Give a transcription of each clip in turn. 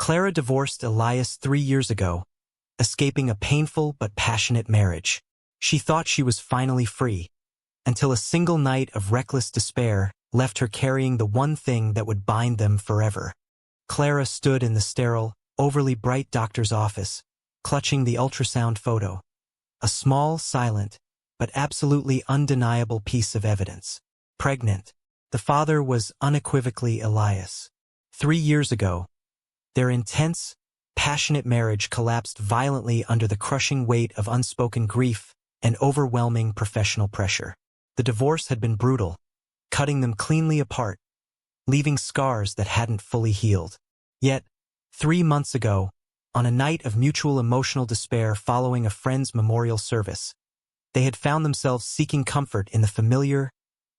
Clara divorced Elias 3 years ago, escaping a painful but passionate marriage. She thought she was finally free, until a single night of reckless despair left her carrying the one thing that would bind them forever. Clara stood in the sterile, overly bright doctor's office, clutching the ultrasound photo. A small, silent, but absolutely undeniable piece of evidence. Pregnant. The father was unequivocally Elias. 3 years ago, their intense, passionate marriage collapsed violently under the crushing weight of unspoken grief and overwhelming professional pressure. The divorce had been brutal, cutting them cleanly apart, leaving scars that hadn't fully healed. Yet, 3 months ago, on a night of mutual emotional despair following a friend's memorial service, they had found themselves seeking comfort in the familiar,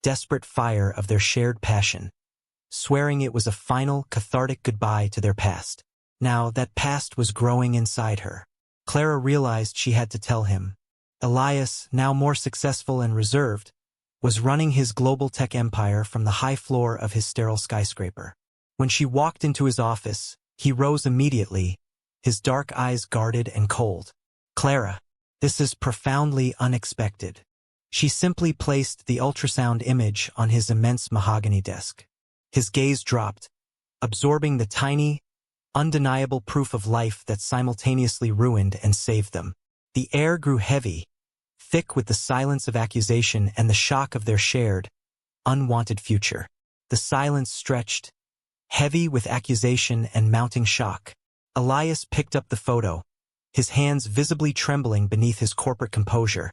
desperate fire of their shared passion, swearing it was a final, cathartic goodbye to their past. Now, that past was growing inside her. Clara realized she had to tell him. Elias, now more successful and reserved, was running his global tech empire from the high floor of his sterile skyscraper. When she walked into his office, he rose immediately, his dark eyes guarded and cold. "Clara, this is profoundly unexpected." She simply placed the ultrasound image on his immense mahogany desk. His gaze dropped, absorbing the tiny, undeniable proof of life that simultaneously ruined and saved them. The air grew heavy, thick with the silence of accusation and the shock of their shared, unwanted future. The silence stretched, heavy with accusation and mounting shock. Elias picked up the photo, his hands visibly trembling beneath his corporate composure,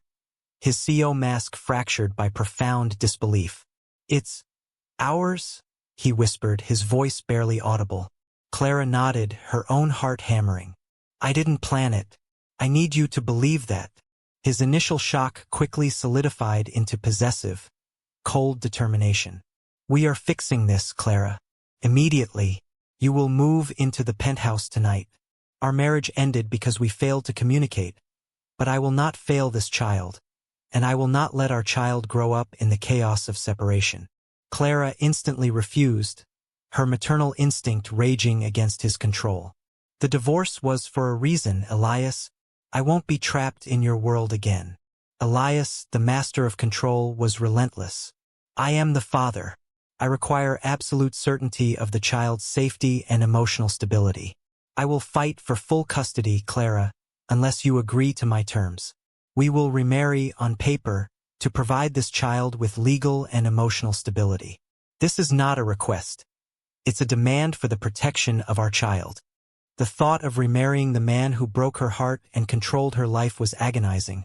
his CEO mask fractured by profound disbelief. "It's ours?" he whispered, his voice barely audible. Clara nodded, her own heart hammering. "I didn't plan it. I need you to believe that." His initial shock quickly solidified into possessive, cold determination. "We are fixing this, Clara. Immediately. You will move into the penthouse tonight. Our marriage ended because we failed to communicate, but I will not fail this child, and I will not let our child grow up in the chaos of separation." Clara instantly refused, her maternal instinct raging against his control. "The divorce was for a reason, Elias. I won't be trapped in your world again." Elias, the master of control, was relentless. "I am the father. I require absolute certainty of the child's safety and emotional stability. I will fight for full custody, Clara, unless you agree to my terms. We will remarry on paper to provide this child with legal and emotional stability. This is not a request. It's a demand for the protection of our child." The thought of remarrying the man who broke her heart and controlled her life was agonizing,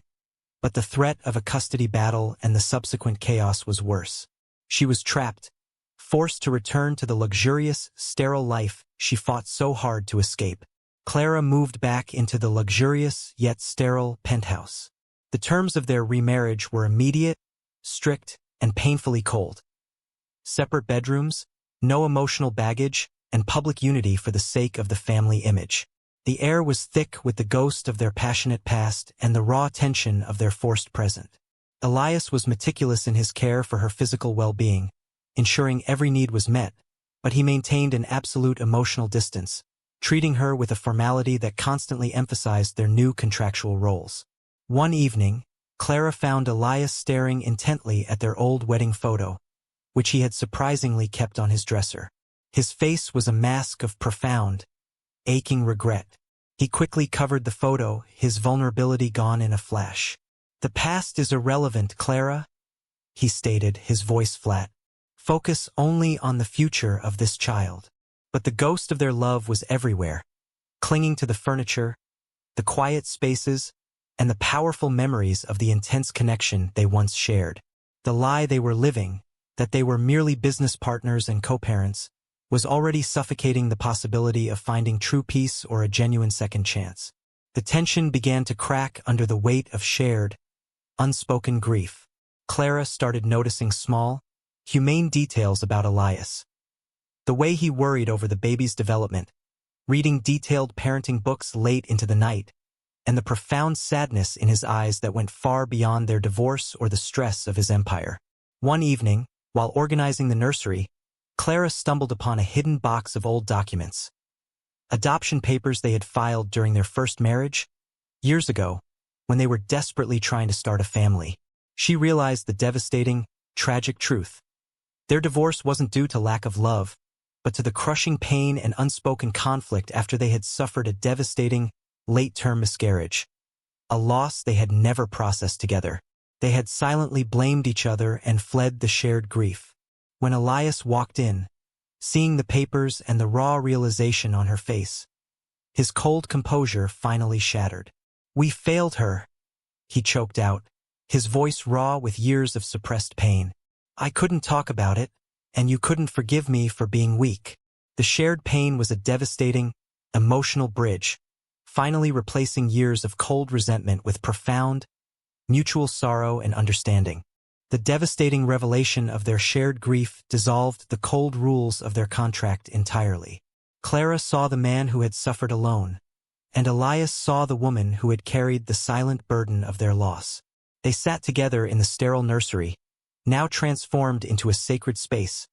but the threat of a custody battle and the subsequent chaos was worse. She was trapped, forced to return to the luxurious, sterile life she fought so hard to escape. Clara moved back into the luxurious yet sterile penthouse. The terms of their remarriage were immediate, strict, and painfully cold. Separate bedrooms, no emotional baggage, and public unity for the sake of the family image. The air was thick with the ghost of their passionate past and the raw tension of their forced present. Elias was meticulous in his care for her physical well-being, ensuring every need was met, but he maintained an absolute emotional distance, treating her with a formality that constantly emphasized their new contractual roles. One evening, Clara found Elias staring intently at their old wedding photo, which he had surprisingly kept on his dresser. His face was a mask of profound, aching regret. He quickly covered the photo, his vulnerability gone in a flash. "The past is irrelevant, Clara," he stated, his voice flat. "Focus only on the future of this child." But the ghost of their love was everywhere, clinging to the furniture, the quiet spaces, and the powerful memories of the intense connection they once shared. The lie they were living, that they were merely business partners and co-parents, was already suffocating the possibility of finding true peace or a genuine second chance. The tension began to crack under the weight of shared, unspoken grief. Clara started noticing small, humane details about Elias. The way he worried over the baby's development, reading detailed parenting books late into the night, and the profound sadness in his eyes that went far beyond their divorce or the stress of his empire. One evening, while organizing the nursery, Clara stumbled upon a hidden box of old documents. adoption papers they had filed during their first marriage, years ago, when they were desperately trying to start a family. She realized the devastating, tragic truth. Their divorce wasn't due to lack of love, but to the crushing pain and unspoken conflict after they had suffered a devastating, late-term miscarriage. A loss they had never processed together. They had silently blamed each other and fled the shared grief. When Elias walked in, seeing the papers and the raw realization on her face, his cold composure finally shattered. "We failed her," he choked out, his voice raw with years of suppressed pain. "I couldn't talk about it, and you couldn't forgive me for being weak." The shared pain was a devastating, emotional bridge, finally replacing years of cold resentment with profound, mutual sorrow and understanding. The devastating revelation of their shared grief dissolved the cold rules of their contract entirely. Clara saw the man who had suffered alone, and Elias saw the woman who had carried the silent burden of their loss. They sat together in the sterile nursery, now transformed into a sacred space,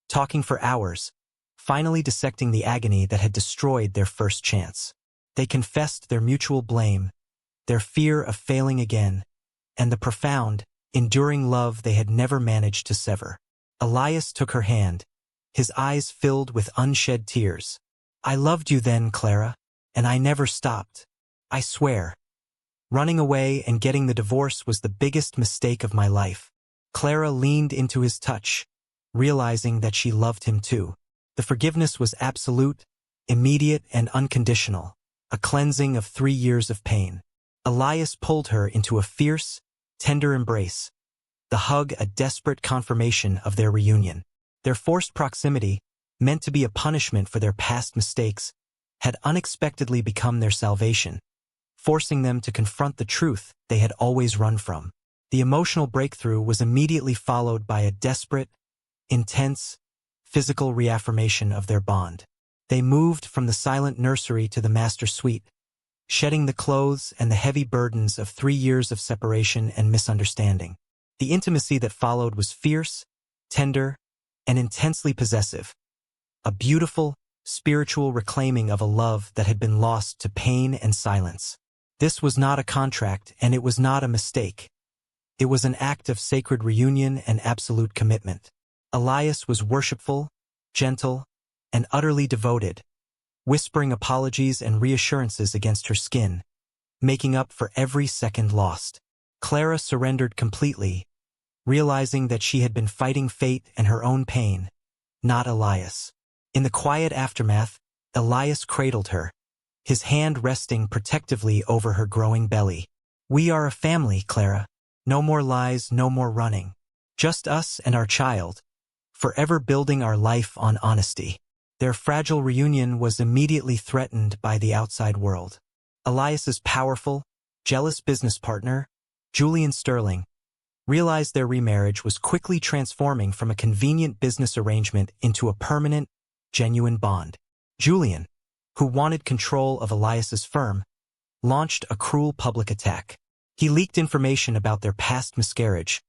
talking for hours, finally dissecting the agony that had destroyed their first chance. They confessed their mutual blame, their fear of failing again, and the profound, enduring love they had never managed to sever. Elias took her hand, his eyes filled with unshed tears. "I loved you then, Clara, and I never stopped. I swear. Running away and getting the divorce was the biggest mistake of my life." Clara leaned into his touch, realizing that she loved him too. The forgiveness was absolute, immediate, and unconditional, a cleansing of 3 years of pain. Elias pulled her into a fierce, tender embrace, the hug a desperate confirmation of their reunion. Their forced proximity, meant to be a punishment for their past mistakes, had unexpectedly become their salvation, forcing them to confront the truth they had always run from. The emotional breakthrough was immediately followed by a desperate, intense, physical reaffirmation of their bond. They moved from the silent nursery to the master suite, shedding the clothes and the heavy burdens of 3 years of separation and misunderstanding. The intimacy that followed was fierce, tender, and intensely possessive, a beautiful, spiritual reclaiming of a love that had been lost to pain and silence. This was not a contract, and it was not a mistake. It was an act of sacred reunion and absolute commitment. Elias was worshipful, gentle, and utterly devoted, whispering apologies and reassurances against her skin, making up for every second lost. Clara surrendered completely, realizing that she had been fighting fate and her own pain, not Elias. In the quiet aftermath, Elias cradled her, his hand resting protectively over her growing belly. "We are a family, Clara. No more lies, no more running. Just us and our child, forever building our life on honesty." Their fragile reunion was immediately threatened by the outside world. Elias's powerful, jealous business partner, Julian Sterling, realized their remarriage was quickly transforming from a convenient business arrangement into a permanent, genuine bond. Julian, who wanted control of Elias's firm, launched a cruel public attack. He leaked information about their past miscarriage,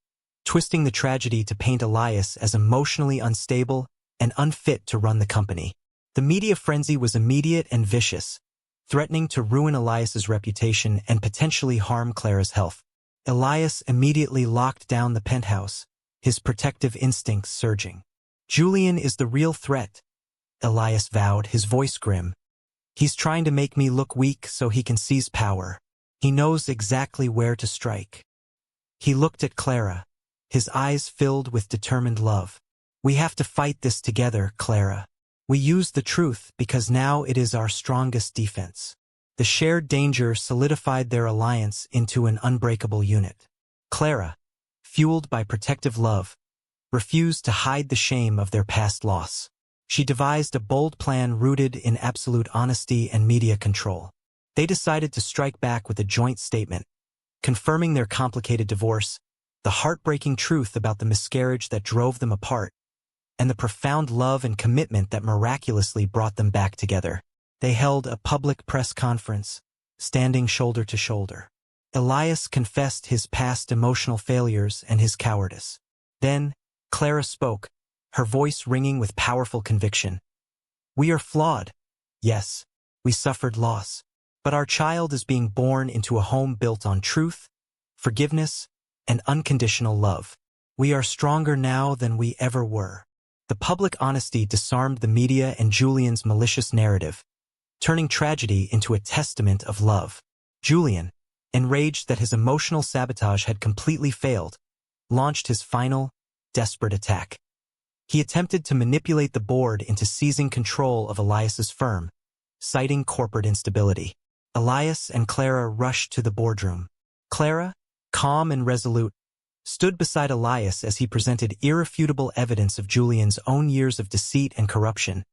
twisting the tragedy to paint Elias as emotionally unstable and unfit to run the company. The media frenzy was immediate and vicious, threatening to ruin Elias's reputation and potentially harm Clara's health. Elias immediately locked down the penthouse, his protective instincts surging. "Julian is the real threat," Elias vowed, his voice grim. "He's trying to make me look weak so he can seize power. He knows exactly where to strike." He looked at Clara, his eyes filled with determined love. "We have to fight this together, Clara. We use the truth because now it is our strongest defense." The shared danger solidified their alliance into an unbreakable unit. Clara, fueled by protective love, refused to hide the shame of their past loss. She devised a bold plan rooted in absolute honesty and media control. They decided to strike back with a joint statement, confirming their complicated divorce, the heartbreaking truth about the miscarriage that drove them apart, and the profound love and commitment that miraculously brought them back together. They held a public press conference, standing shoulder to shoulder. Elias confessed his past emotional failures and his cowardice. Then, Clara spoke, her voice ringing with powerful conviction. "We are flawed, yes, We suffered loss. But our child is being born into a home built on truth, forgiveness, and unconditional love. We are stronger now than we ever were. The public honesty disarmed the media and Julian's malicious narrative, turning tragedy into a testament of love. Julian, enraged that his emotional sabotage had completely failed, launched his final, desperate attack. He attempted to manipulate the board into seizing control of Elias's firm, citing corporate instability. Elias and Clara rushed to the boardroom. Clara, calm and resolute, stood beside Elias as he presented irrefutable evidence of Julian's own years of deceit and corruption,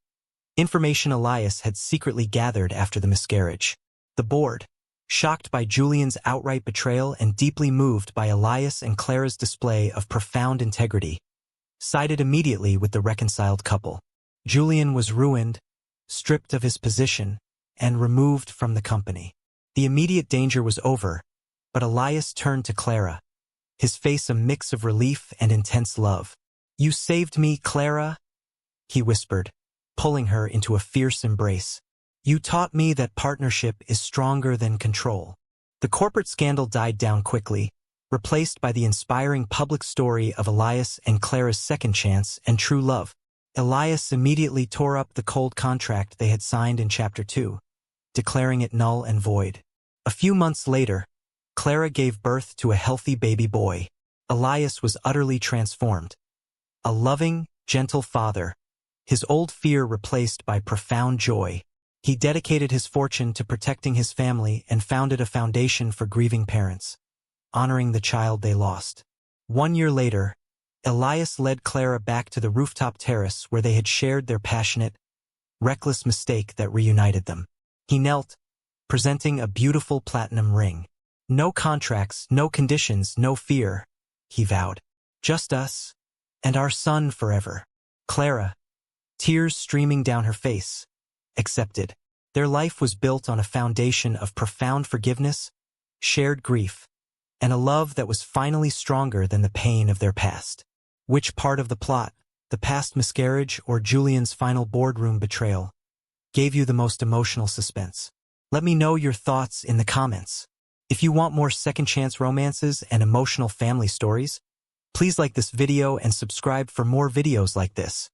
information Elias had secretly gathered after the miscarriage. The board, shocked by Julian's outright betrayal and deeply moved by Elias and Clara's display of profound integrity, sided immediately with the reconciled couple. Julian was ruined, stripped of his position, and removed from the company. The immediate danger was over, but Elias turned to Clara, his face a mix of relief and intense love. "You saved me, Clara," he whispered, pulling her into a fierce embrace. "You taught me that partnership is stronger than control." The corporate scandal died down quickly, replaced by the inspiring public story of Elias and Clara's second chance and true love. Elias immediately tore up the cold contract they had signed in Chapter 2, declaring it null and void. A few months later, Clara gave birth to a healthy baby boy. Elias was utterly transformed. A loving, gentle father, his old fear replaced by profound joy. He dedicated his fortune to protecting his family and founded a foundation for grieving parents, honoring the child they lost. 1 year later, Elias led Clara back to the rooftop terrace where they had shared their passionate, reckless mistake that reunited them. He knelt, presenting a beautiful platinum ring. "No contracts, no conditions, no fear," he vowed. "Just us, and our son forever." Clara, tears streaming down her face, accepted. Their life was built on a foundation of profound forgiveness, shared grief, and a love that was finally stronger than the pain of their past. Which part of the plot, the past miscarriage or Julian's final boardroom betrayal, gave you the most emotional suspense? Let me know your thoughts in the comments. If you want more second-chance romances and emotional family stories, please like this video and subscribe for more videos like this.